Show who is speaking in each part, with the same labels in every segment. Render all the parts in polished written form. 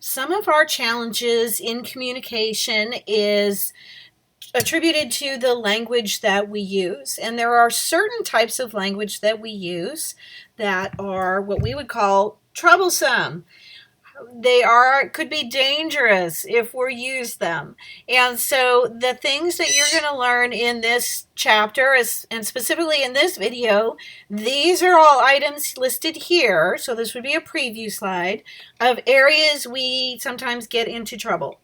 Speaker 1: Some of our challenges in communication is attributed to the language that we use. And there are certain types of language that we use that are what we would call troublesome. They could be dangerous if we use them. And so the things that you're going to learn in this chapter and specifically in this video, these are all items listed here. So this would be a preview slide of areas we sometimes get into trouble.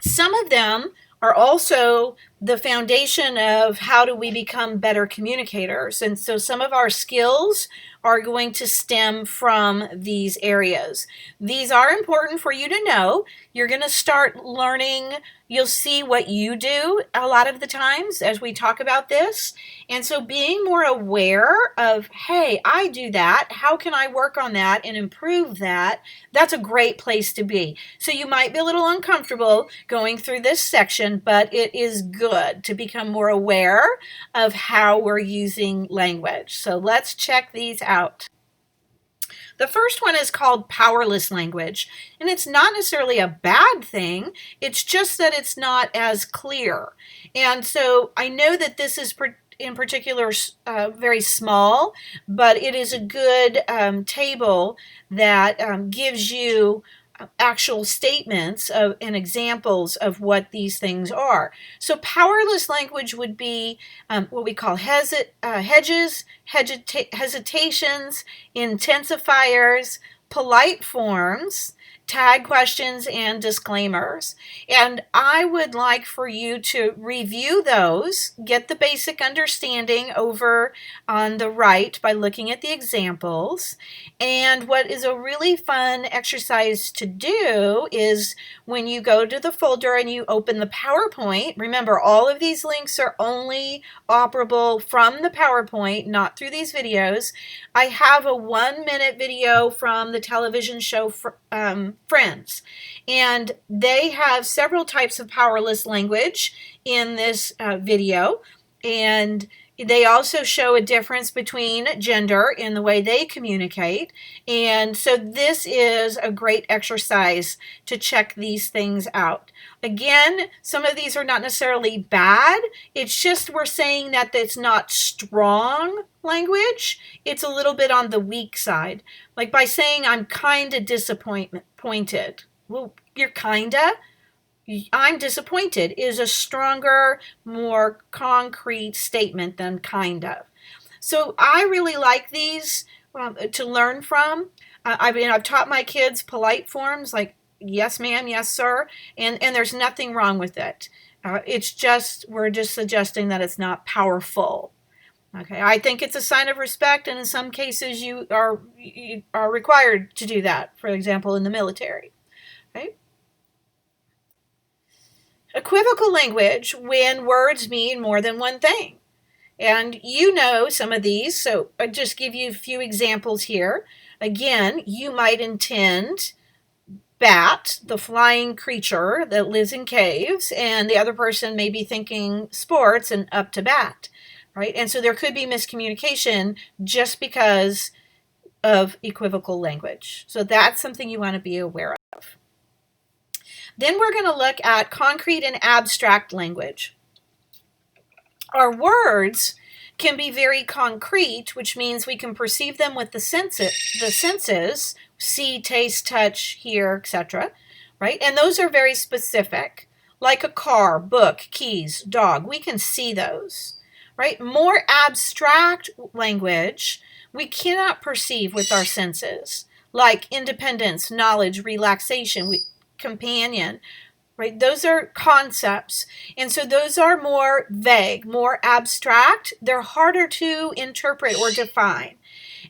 Speaker 1: Some of them are also the foundation of how do we become better communicators. And so some of our skills are going to stem from these areas. These are important for you to know. You're going to start learning. You'll see what you do a lot of the times as we talk about this. And so being more aware of, hey, I do that. How can I work on that and improve that? That's a great place to be. So you might be a little uncomfortable going through this section, but it is good to become more aware of how we're using language. So let's check these out. The first one is called powerless language, and it's not necessarily a bad thing. It's just that it's not as clear. And so I know that this is in particular very small, but it is a good table that gives you actual statements and examples of what these things are. So powerless language would be what we call hedges, hesitations, intensifiers, polite forms, tag questions, and disclaimers. And I would like for you to review those, get the basic understanding over on the right by looking at the examples. And what is a really fun exercise to do is when you go to the folder and you open the PowerPoint, remember all of these links are only operable from the PowerPoint, not through these videos. I have a 1-minute video from the television show Friends, and they have several types of powerless language in this video, and they also show a difference between gender in the way they communicate. And so this is a great exercise to check these things out. Again, some of these are not necessarily bad. It's just we're saying that it's not strong language. It's a little bit on the weak side. Like by saying I'm kind of disappointed. Well, you're kinda. I'm disappointed is a stronger, more concrete statement than kind of. So I really like these to learn from. I've taught my kids polite forms like yes ma'am, yes sir, and there's nothing wrong with it. It's just, we're just suggesting that it's not powerful. Okay, I think it's a sign of respect, and in some cases you are required to do that, for example, in the military. Okay? Equivocal language when words mean more than one thing. And you know some of these, so I'll just give you a few examples here. Again, you might intend bat, the flying creature that lives in caves, and the other person may be thinking sports and up to bat, right? And so there could be miscommunication just because of equivocal language. So that's something you want to be aware of. Then we're going to look at concrete and abstract language. Our words can be very concrete, which means we can perceive them with the senses, see, taste, touch, hear, etc., right? And those are very specific, like a car, book, keys, dog. We can see those, right? More abstract language we cannot perceive with our senses, like independence, knowledge, relaxation, companion, right? Those are concepts. And so those are more vague, more abstract. They're harder to interpret or define.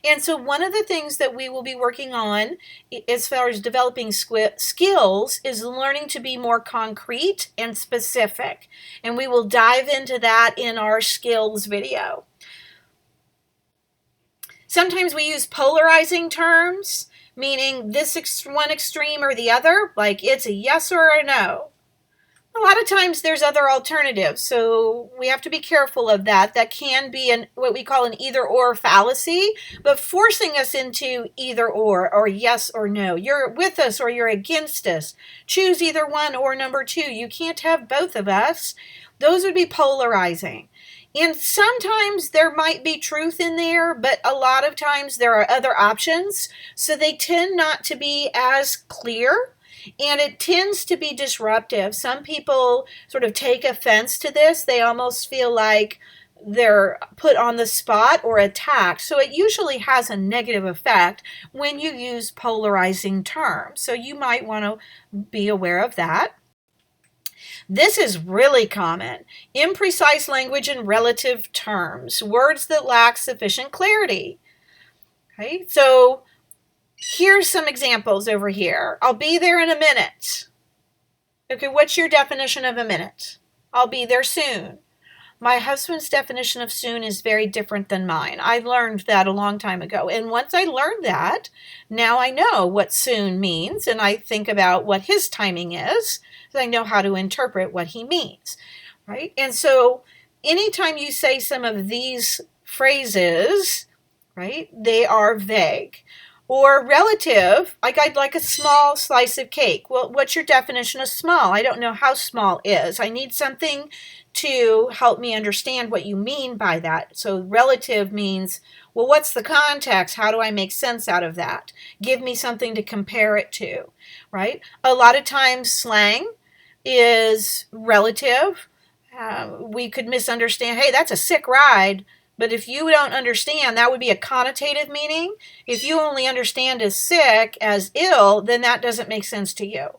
Speaker 1: And so one of the things that we will be working on as far as developing skills is learning to be more concrete and specific. And we will dive into that in our skills video. Sometimes we use polarizing terms, meaning this one extreme or the other, like it's a yes or a no. A lot of times there's other alternatives, so we have to be careful of that. That can be what we call an either-or fallacy, but forcing us into either or yes or no. You're with us or you're against us. Choose either one or number two. You can't have both of us. Those would be polarizing. And sometimes there might be truth in there, but a lot of times there are other options, so they tend not to be as clear. And it tends to be disruptive. Some people sort of take offense to this. They almost feel like they're put on the spot or attacked. So it usually has a negative effect when you use polarizing terms. So you might want to be aware of that. This is really common. Imprecise language in relative terms. Words that lack sufficient clarity. Okay, so here's some examples over here. I'll be there in a minute. Okay, what's your definition of a minute? I'll be there soon. My husband's definition of soon is very different than mine. I learned that a long time ago. And once I learned that, now I know what soon means, and I think about what his timing is, so I know how to interpret what he means, right? And so anytime you say some of these phrases, right, they are vague. Or relative, like I'd like a small slice of cake. Well, what's your definition of small? I don't know how small is. I need something to help me understand what you mean by that. So relative means, well, what's the context? How do I make sense out of that? Give me something to compare it to, right? A lot of times slang is relative. We could misunderstand, hey, that's a sick ride. But if you don't understand, that would be a connotative meaning. If you only understand as sick, as ill, then that doesn't make sense to you.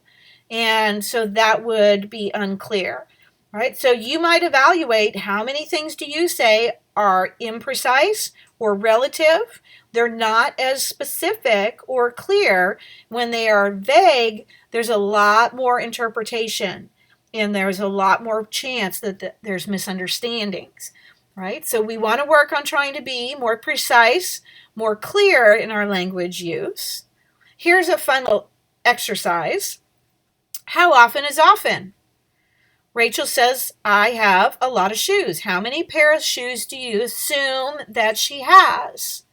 Speaker 1: And so that would be unclear, right? So you might evaluate how many things do you say are imprecise or relative. They're not as specific or clear. When they are vague, there's a lot more interpretation, and there's a lot more chance that there's misunderstandings. Right? So we want to work on trying to be more precise, more clear in our language use. Here's a fun little exercise. How often is often? Rachel says, I have a lot of shoes. How many pairs of shoes do you assume that she has?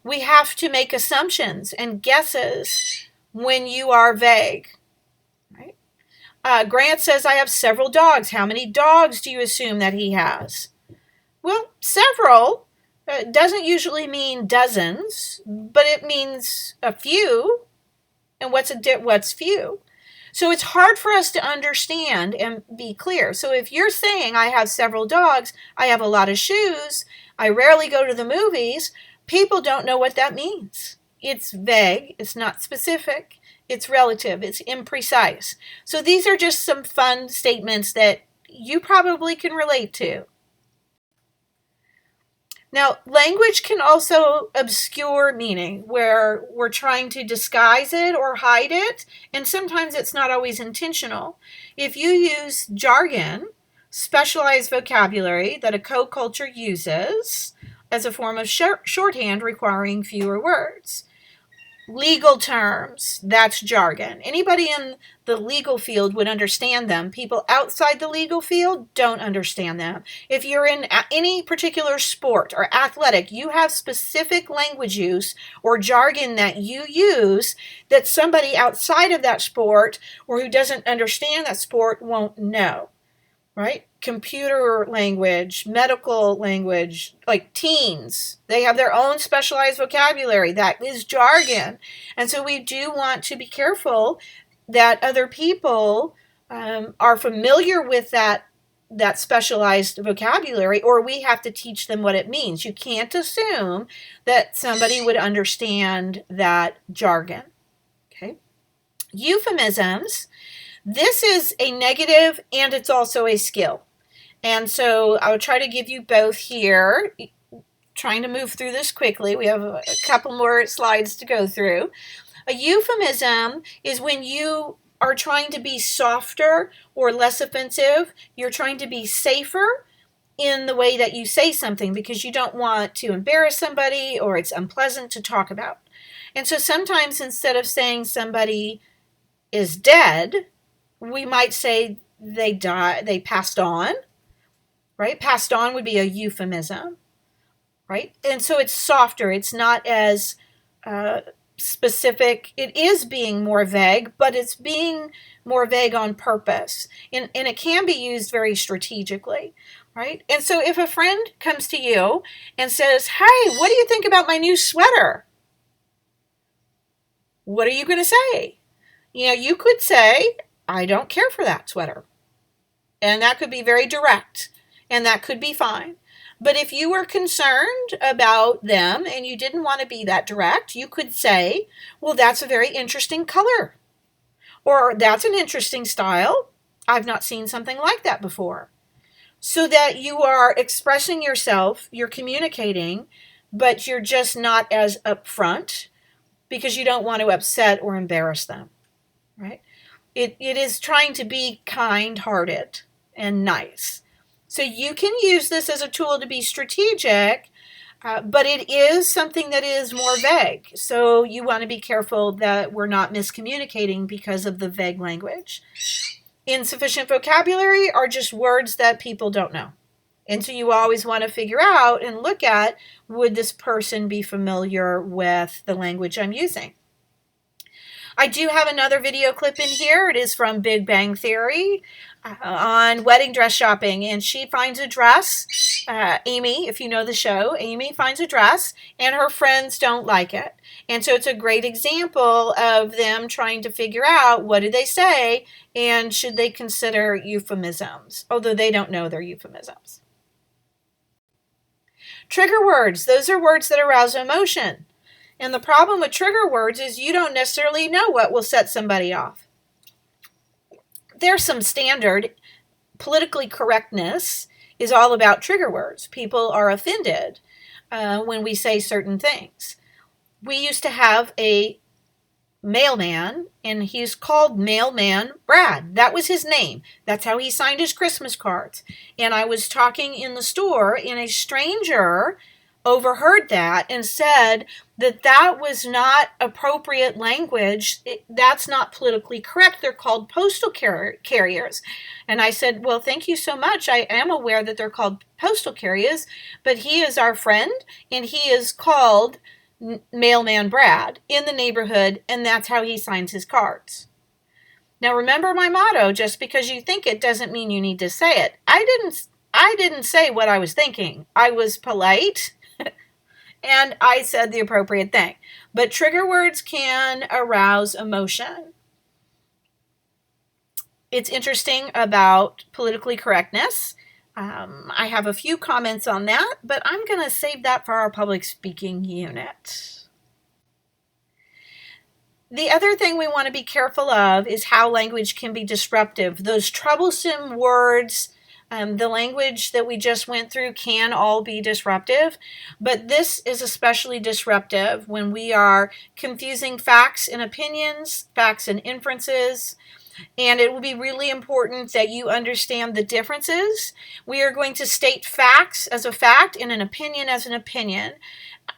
Speaker 1: We have to make assumptions and guesses when you are vague. Right? Grant says, I have several dogs. How many dogs do you assume that he has? Well, several doesn't usually mean dozens, but it means a few. And what's few? So it's hard for us to understand and be clear. So if you're saying I have several dogs, I have a lot of shoes, I rarely go to the movies, people don't know what that means. It's vague, it's not specific, it's relative, it's imprecise. So these are just some fun statements that you probably can relate to. Now, language can also obscure meaning, where we're trying to disguise it or hide it, and sometimes it's not always intentional. If you use jargon, specialized vocabulary that a co-culture uses as a form of shorthand requiring fewer words. Legal terms, that's jargon. Anybody in the legal field would understand them. People outside the legal field don't understand them. If you're in any particular sport or athletic, you have specific language use or jargon that you use that somebody outside of that sport or who doesn't understand that sport won't know. Right? Computer language, medical language, like teens, they have their own specialized vocabulary. That is jargon. And so we do want to be careful that other people are familiar with that specialized vocabulary, or we have to teach them what it means. You can't assume that somebody would understand that jargon. Okay? Euphemisms. This is a negative and it's also a skill. And so I'll try to give you both here, trying to move through this quickly. We have a couple more slides to go through. A euphemism is when you are trying to be softer or less offensive. You're trying to be safer in the way that you say something because you don't want to embarrass somebody or it's unpleasant to talk about. And so sometimes instead of saying somebody is dead, we might say they died, they passed on, right? Passed on would be a euphemism, right? And so it's softer. It's not as specific. It is being more vague, but it's being more vague on purpose. And it can be used very strategically, right? And so if a friend comes to you and says, hey, what do you think about my new sweater? What are you going to say? You could say, I don't care for that sweater. And that could be very direct, and that could be fine. But if you were concerned about them and you didn't want to be that direct, you could say, well, that's a very interesting color. Or that's an interesting style. I've not seen something like that before. So that you are expressing yourself, you're communicating, but you're just not as upfront because you don't want to upset or embarrass them, right? It is trying to be kind-hearted and nice. So you can use this as a tool to be strategic, but it is something that is more vague. So you want to be careful that we're not miscommunicating because of the vague language. Insufficient vocabulary are just words that people don't know. And so you always want to figure out and look at, would this person be familiar with the language I'm using? I do have another video clip in here. It is from Big Bang Theory on wedding dress shopping. And she finds a dress. Amy, if you know the show, Amy finds a dress and her friends don't like it. And so it's a great example of them trying to figure out, what do they say and should they consider euphemisms, although they don't know they're euphemisms. Trigger words. Those are words that arouse emotion. And the problem with trigger words is you don't necessarily know what will set somebody off. There's some standard. Politically correctness is all about trigger words. People are offended when we say certain things. We used to have a mailman, and he's called Mailman Brad. That was his name. That's how he signed his Christmas cards. And I was talking in the store, and a stranger overheard that and said that that was not appropriate language. That's not politically correct. They're called postal carriers. And I said, well, thank you so much. I am aware that they're called postal carriers, but he is our friend, and he is called Mailman Brad in the neighborhood, and that's how he signs his cards. Now remember my motto, just because you think it doesn't mean you need to say it. I didn't say what I was thinking. I was polite and I said the appropriate thing. But trigger words can arouse emotion. It's interesting about politically correctness. I have a few comments on that, but I'm going to save that for our public speaking unit. The other thing we want to be careful of is how language can be disruptive. Those troublesome words, the language that we just went through can all be disruptive, but this is especially disruptive when we are confusing facts and opinions, facts and inferences. And it will be really important that you understand the differences. We are going to state facts as a fact and an opinion as an opinion.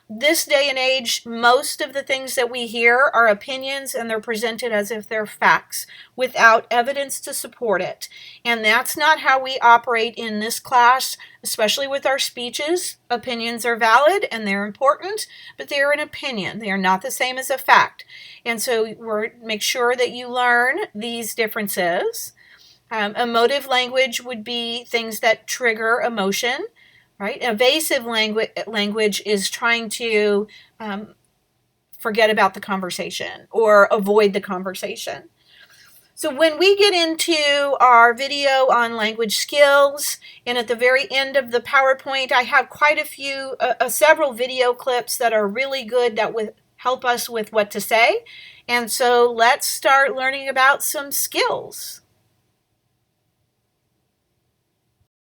Speaker 1: This day and age, most of the things that we hear are opinions, and they're presented as if they're facts without evidence to support it. And that's not how we operate in this class, especially with our speeches. Opinions are valid and they're important, but they're an opinion. They are not the same as a fact. And so make sure that you learn these differences. Emotive language would be things that trigger emotion. Right? Evasive language is trying to forget about the conversation or avoid the conversation. So when we get into our video on language skills, and at the very end of the PowerPoint, I have quite several video clips that are really good that would help us with what to say. And so let's start learning about some skills.